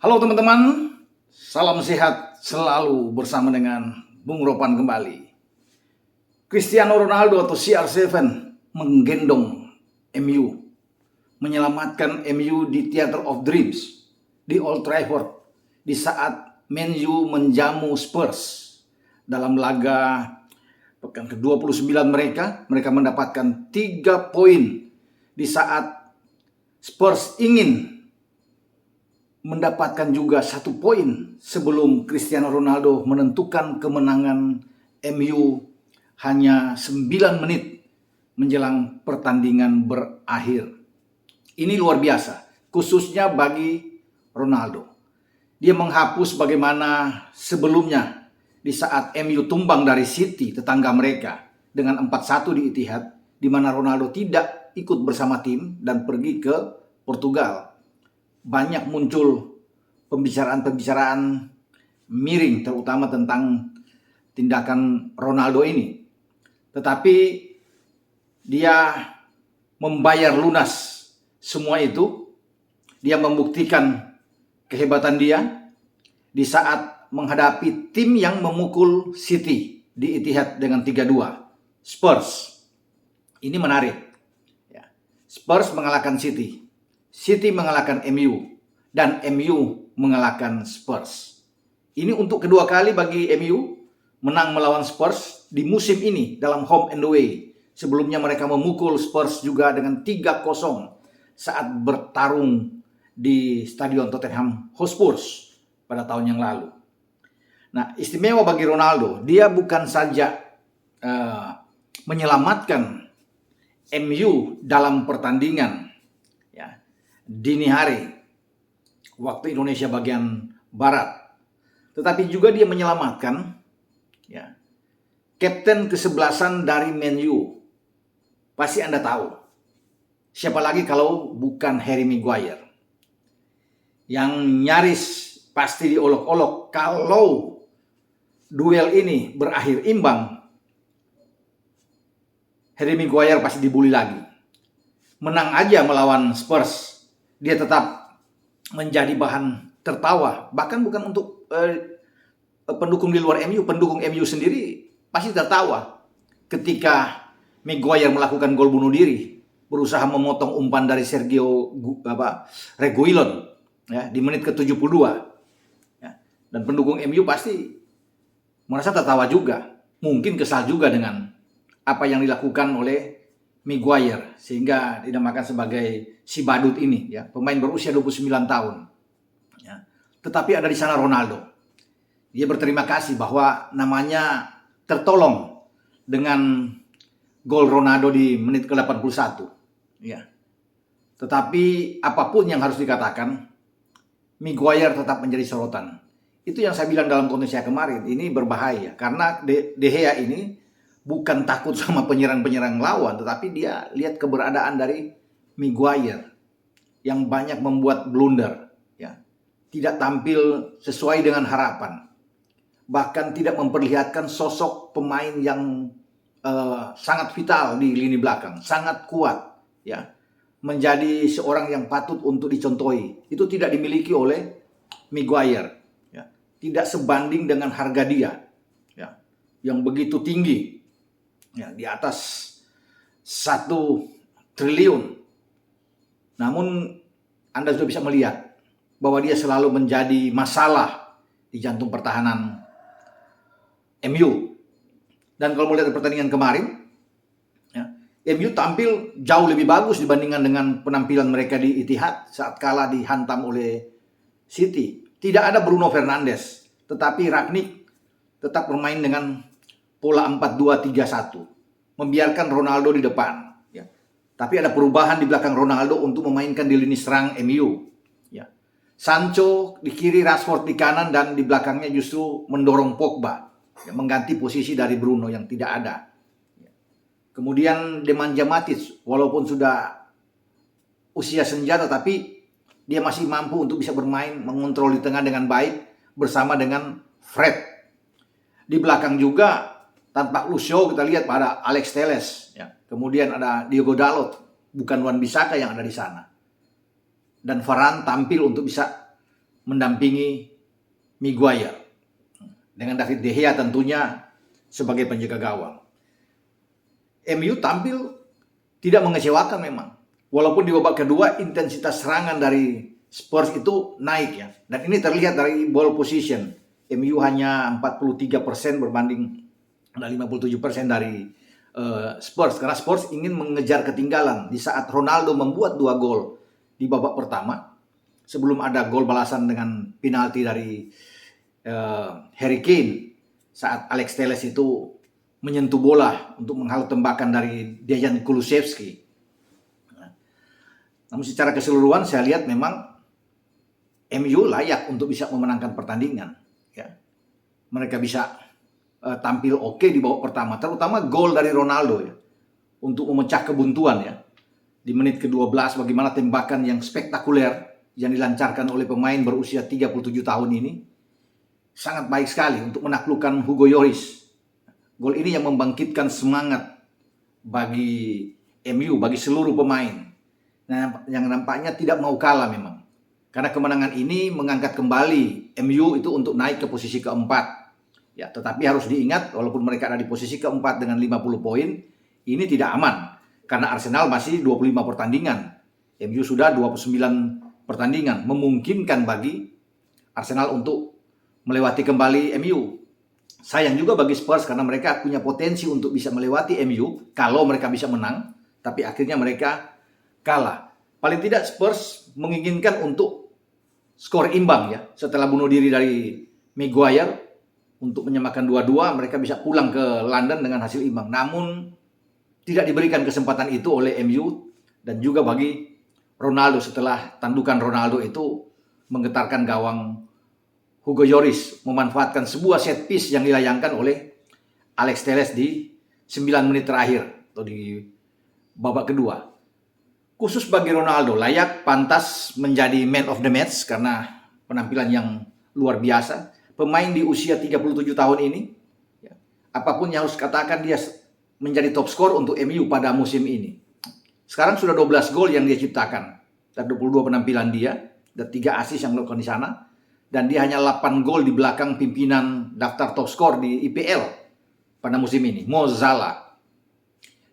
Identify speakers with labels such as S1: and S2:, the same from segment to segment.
S1: Halo teman-teman, salam sehat selalu bersama dengan Bung Ropan kembali. Cristiano Ronaldo atau CR7 menggendong MU, menyelamatkan MU di Theatre of Dreams di Old Trafford di saat Man U menjamu Spurs dalam laga pekan ke-29 mereka mendapatkan 3 poin di saat Spurs ingin mendapatkan juga 1 poin sebelum Cristiano Ronaldo menentukan kemenangan MU hanya 9 menit menjelang pertandingan berakhir. Ini luar biasa, khususnya bagi Ronaldo. Dia menghapus bagaimana sebelumnya di saat MU tumbang dari City, tetangga mereka, dengan 4-1 di Etihad, di mana Ronaldo tidak ikut bersama tim dan pergi ke Portugal. Banyak muncul pembicaraan miring, terutama tentang tindakan Ronaldo ini. Tetapi dia membayar lunas semua itu. Dia membuktikan kehebatan dia di saat menghadapi tim yang memukul City di Etihad dengan 3-2. Spurs. Ini menarik. Spurs mengalahkan City. City mengalahkan MU dan MU mengalahkan Spurs. Ini untuk kedua kali bagi MU menang melawan Spurs di musim ini dalam home and away. Sebelumnya mereka memukul Spurs juga dengan 3-0 saat bertarung di Stadion Tottenham Hotspur pada tahun yang lalu. Nah, istimewa bagi Ronaldo, dia bukan saja menyelamatkan MU dalam pertandingan dini hari waktu Indonesia bagian barat, tetapi juga dia menyelamatkan kapten kesebelasan dari Man U. Pasti Anda tahu siapa lagi kalau bukan Harry Maguire, yang nyaris pasti diolok-olok kalau duel ini berakhir imbang. Harry Maguire pasti dibully lagi. Menang aja melawan Spurs, dia tetap menjadi bahan tertawa. Bahkan bukan untuk pendukung di luar MU, pendukung MU sendiri pasti tertawa ketika Maguire melakukan gol bunuh diri, berusaha memotong umpan dari Sergio Reguilon di menit ke-72. Dan pendukung MU pasti merasa tertawa juga, mungkin kesal juga dengan apa yang dilakukan oleh Maguire sehingga dinamakan sebagai si badut ini, pemain berusia 29 tahun. Tetapi ada di sana Ronaldo. Dia berterima kasih bahwa namanya tertolong dengan gol Ronaldo di menit ke-81. Tetapi apapun yang harus dikatakan, Maguire tetap menjadi sorotan. Itu yang saya bilang dalam konteks kemarin, ini berbahaya karena De Gea ini bukan takut sama penyerang-penyerang lawan, tetapi dia lihat keberadaan dari Maguire yang banyak membuat blunder, tidak tampil sesuai dengan harapan, bahkan tidak memperlihatkan sosok pemain yang sangat vital di lini belakang, sangat kuat, menjadi seorang yang patut untuk dicontohi. Itu tidak dimiliki oleh Maguire, tidak sebanding dengan harga dia, yang begitu tinggi. Di atas 1 triliun. Namun Anda sudah bisa melihat bahwa dia selalu menjadi masalah di jantung pertahanan MU. Dan kalau melihat pertandingan kemarin, MU tampil jauh lebih bagus dibandingkan dengan penampilan mereka di Etihad saat kalah dihantam oleh City. Tidak ada Bruno Fernandes, tetapi Rangnick tetap bermain dengan pola 4-2-3-1, membiarkan Ronaldo di depan. Tapi ada perubahan di belakang Ronaldo untuk memainkan di lini serang MU. Sancho di kiri, Rashford di kanan, dan di belakangnya justru mendorong Pogba, mengganti posisi dari Bruno yang tidak ada. Kemudian Nemanja Matic, walaupun sudah usia senja, tetapi dia masih mampu untuk bisa bermain, mengontrol di tengah dengan baik bersama dengan Fred. Di belakang juga tanpa Lucio kita lihat pada Alex Telles, kemudian ada Diogo Dalot, bukan Wan Bissaka yang ada di sana. Dan Varane tampil untuk bisa mendampingi Maguire. Dengan David De Gea tentunya sebagai penjaga gawang. MU tampil tidak mengecewakan memang. Walaupun di babak kedua intensitas serangan dari Spurs itu naik ya. Dan ini terlihat dari ball position. MU hanya 43% berbanding 57% dari Spurs. Karena Spurs ingin mengejar ketinggalan di saat Ronaldo membuat 2 gol di babak pertama. Sebelum ada gol balasan dengan penalti dari Harry Kane saat Alex Telles itu menyentuh bola untuk menghalau tembakan dari Dejan Kulusevski. Namun secara keseluruhan saya lihat memang MU layak untuk bisa memenangkan pertandingan. Ya. Mereka bisa tampil oke di babak pertama, terutama gol dari Ronaldo ya, untuk memecah kebuntuan ya. Di menit ke-12 bagaimana tembakan yang spektakuler yang dilancarkan oleh pemain berusia 37 tahun ini sangat baik sekali untuk menaklukkan Hugo Lloris. Gol ini yang membangkitkan semangat bagi MU, bagi seluruh pemain. Nah, yang nampaknya tidak mau kalah memang. Karena kemenangan ini mengangkat kembali MU itu untuk naik ke posisi keempat. Ya, tetapi harus diingat walaupun mereka ada di posisi keempat dengan 50 poin, ini tidak aman. Karena Arsenal masih 25 pertandingan. MU sudah 29 pertandingan. Memungkinkan bagi Arsenal untuk melewati kembali MU. Sayang juga bagi Spurs karena mereka punya potensi untuk bisa melewati MU kalau mereka bisa menang. Tapi akhirnya mereka kalah. Paling tidak Spurs menginginkan untuk skor imbang ya. Setelah bunuh diri dari Maguire untuk menyamakan 2-2, mereka bisa pulang ke London dengan hasil imbang. Namun tidak diberikan kesempatan itu oleh MU dan juga bagi Ronaldo setelah tandukan Ronaldo itu menggetarkan gawang Hugo Lloris memanfaatkan sebuah set piece yang dilayangkan oleh Alex Telles di 9 menit terakhir atau di babak kedua. Khusus bagi Ronaldo, layak pantas menjadi man of the match karena penampilan yang luar biasa. Pemain di usia 37 tahun ini, ya, apapun yang harus katakan dia menjadi top skor untuk MU pada musim ini. Sekarang sudah 12 gol yang dia ciptakan. Dan 22 penampilan dia, dan 3 assist yang dilakukan di sana. Dan dia hanya 8 gol di belakang pimpinan daftar top skor di IPL pada musim ini, Mo Salah.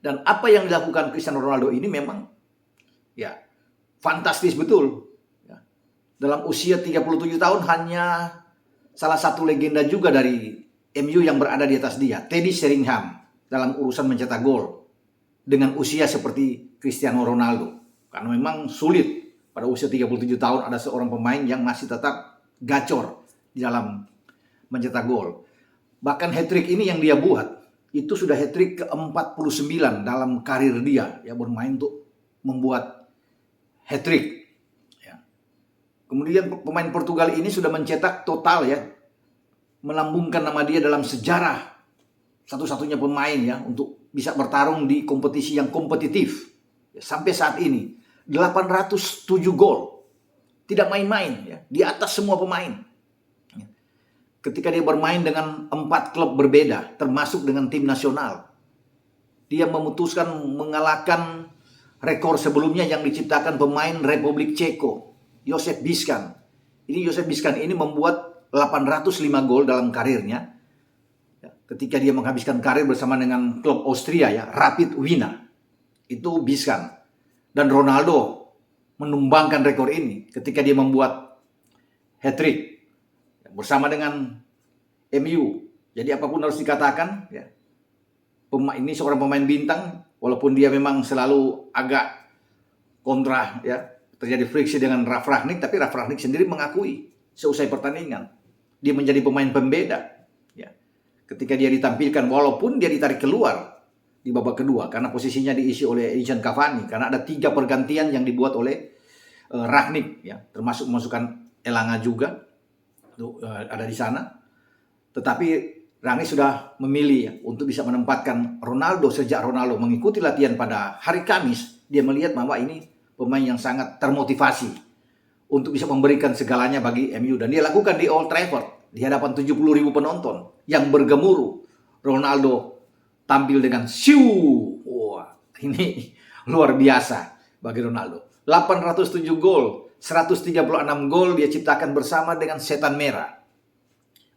S1: Dan apa yang dilakukan Cristiano Ronaldo ini memang ya fantastis betul. Ya. Dalam usia 37 tahun hanya salah satu legenda juga dari MU yang berada di atas dia, Teddy Sheringham, dalam urusan mencetak gol dengan usia seperti Cristiano Ronaldo. Karena memang sulit pada usia 37 tahun ada seorang pemain yang masih tetap gacor di dalam mencetak gol. Bahkan hat-trick ini yang dia buat itu sudah hat-trick ke-49 dalam karir dia ya bermain untuk membuat hat-trick. Ya. Kemudian pemain Portugal ini sudah mencetak total ya melambungkan nama dia dalam sejarah satu-satunya pemain ya untuk bisa bertarung di kompetisi yang kompetitif ya, sampai saat ini 807 gol. Tidak main-main ya, di atas semua pemain. Ketika dia bermain dengan 4 klub berbeda, termasuk dengan tim nasional, dia memutuskan mengalahkan rekor sebelumnya yang diciptakan pemain Republik Ceko, Josef Biskan. Ini Josef Biskan ini membuat 805 gol dalam karirnya. Ketika dia menghabiskan karir bersama dengan klub Austria ya, Rapid Wien. Itu Biskan. Dan Ronaldo menumbangkan rekor ini ketika dia membuat hat-trick bersama dengan MU. Jadi apapun harus dikatakan ya, ini seorang pemain bintang walaupun dia memang selalu agak kontra ya, terjadi friksi dengan Ralf Rangnick, tapi Ralf Rangnick sendiri mengakui seusai pertandingan dia menjadi pemain pembeda ya. Ketika dia ditampilkan walaupun dia ditarik keluar di babak kedua karena posisinya diisi oleh Edinson Cavani karena ada 3 pergantian yang dibuat oleh Rangnick ya, termasuk memasukkan Elanga juga ada di sana. Tetapi Rangnick sudah memilih ya, untuk bisa menempatkan Ronaldo. Sejak Ronaldo mengikuti latihan pada hari Kamis, dia melihat bahwa ini pemain yang sangat termotivasi untuk bisa memberikan segalanya bagi MU dan dia lakukan di Old Trafford di hadapan 70.000 penonton yang bergemuruh. Ronaldo tampil dengan siu. Wah, ini luar biasa bagi Ronaldo. 807 gol 136 gol dia ciptakan bersama dengan Setan Merah.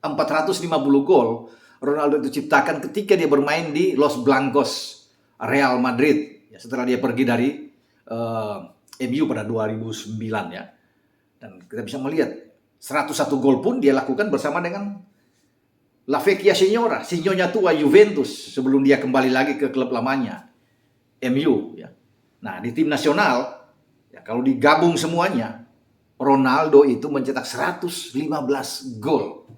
S1: 450 gol Ronaldo itu ciptakan ketika dia bermain di Los Blancos Real Madrid. Ya, setelah dia pergi dari MU pada 2009 ya. Dan kita bisa melihat 101 gol pun dia lakukan bersama dengan La Vecchia Signora, sinyonya tua Juventus sebelum dia kembali lagi ke klub lamanya MU ya. Nah, di tim nasional ya, kalau digabung semuanya Ronaldo itu mencetak 115 gol.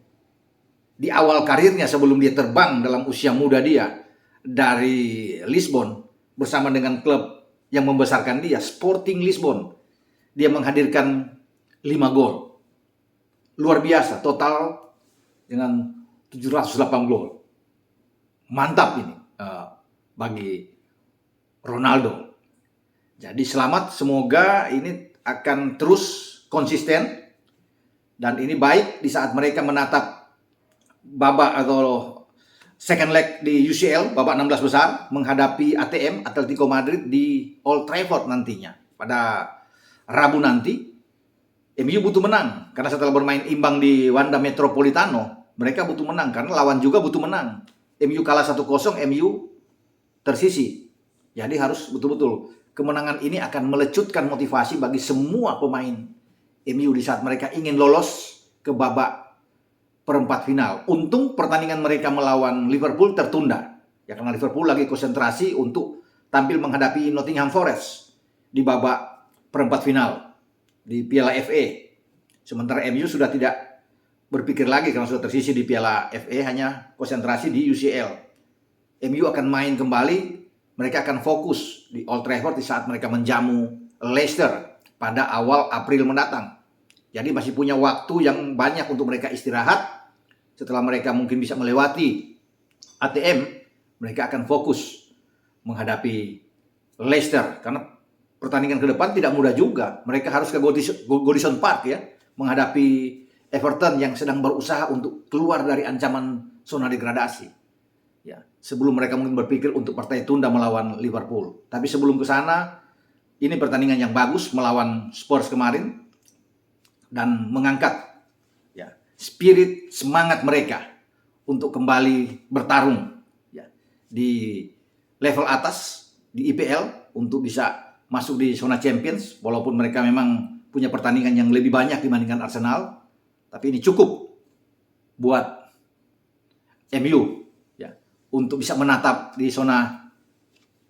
S1: Di awal karirnya sebelum dia terbang dalam usia muda dia dari Lisbon bersama dengan klub yang membesarkan dia, Sporting Lisbon. Dia menghadirkan 5 gol. Luar biasa, total dengan 708 gol. Mantap ini bagi Ronaldo. Jadi selamat, semoga ini akan terus konsisten. Dan ini baik di saat mereka menatap babak atau second leg di UCL, babak 16 besar, menghadapi ATM, Atletico Madrid di Old Trafford nantinya. Pada Rabu nanti, MU butuh menang. Karena setelah bermain imbang di Wanda Metropolitano, mereka butuh menang. Karena lawan juga butuh menang. MU kalah 1-0, MU tersisi. Jadi harus betul-betul. Kemenangan ini akan melecutkan motivasi bagi semua pemain MU di saat mereka ingin lolos ke babak perempat final. Untung pertandingan mereka melawan Liverpool tertunda. Ya, karena Liverpool lagi konsentrasi untuk tampil menghadapi Nottingham Forest di babak perempat final di Piala FA. Sementara MU sudah tidak berpikir lagi karena sudah tersisi di Piala FA, hanya konsentrasi di UCL. MU akan main kembali, mereka akan fokus di Old Trafford di saat mereka menjamu Leicester pada awal April mendatang. Jadi masih punya waktu yang banyak untuk mereka istirahat. Setelah mereka mungkin bisa melewati ATM, mereka akan fokus menghadapi Leicester. Karena pertandingan ke depan tidak mudah juga. Mereka harus ke Goodison Park ya, menghadapi Everton yang sedang berusaha untuk keluar dari ancaman zona degradasi. Ya, sebelum mereka mungkin berpikir untuk partai tunda melawan Liverpool. Tapi sebelum ke sana, ini pertandingan yang bagus melawan Spurs kemarin dan mengangkat ya, spirit semangat mereka untuk kembali bertarung ya, di level atas di IPL untuk bisa masuk di zona Champions. Walaupun mereka memang punya pertandingan yang lebih banyak dibandingkan Arsenal, tapi ini cukup buat MU ya, untuk bisa menatap di zona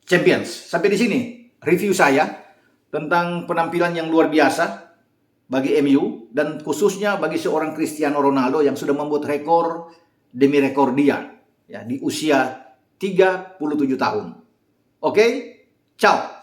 S1: Champions. Sampai di sini review saya tentang penampilan yang luar biasa bagi MU dan khususnya bagi seorang Cristiano Ronaldo yang sudah membuat rekor demi rekor dia ya, di usia 37 tahun. Oke, ciao.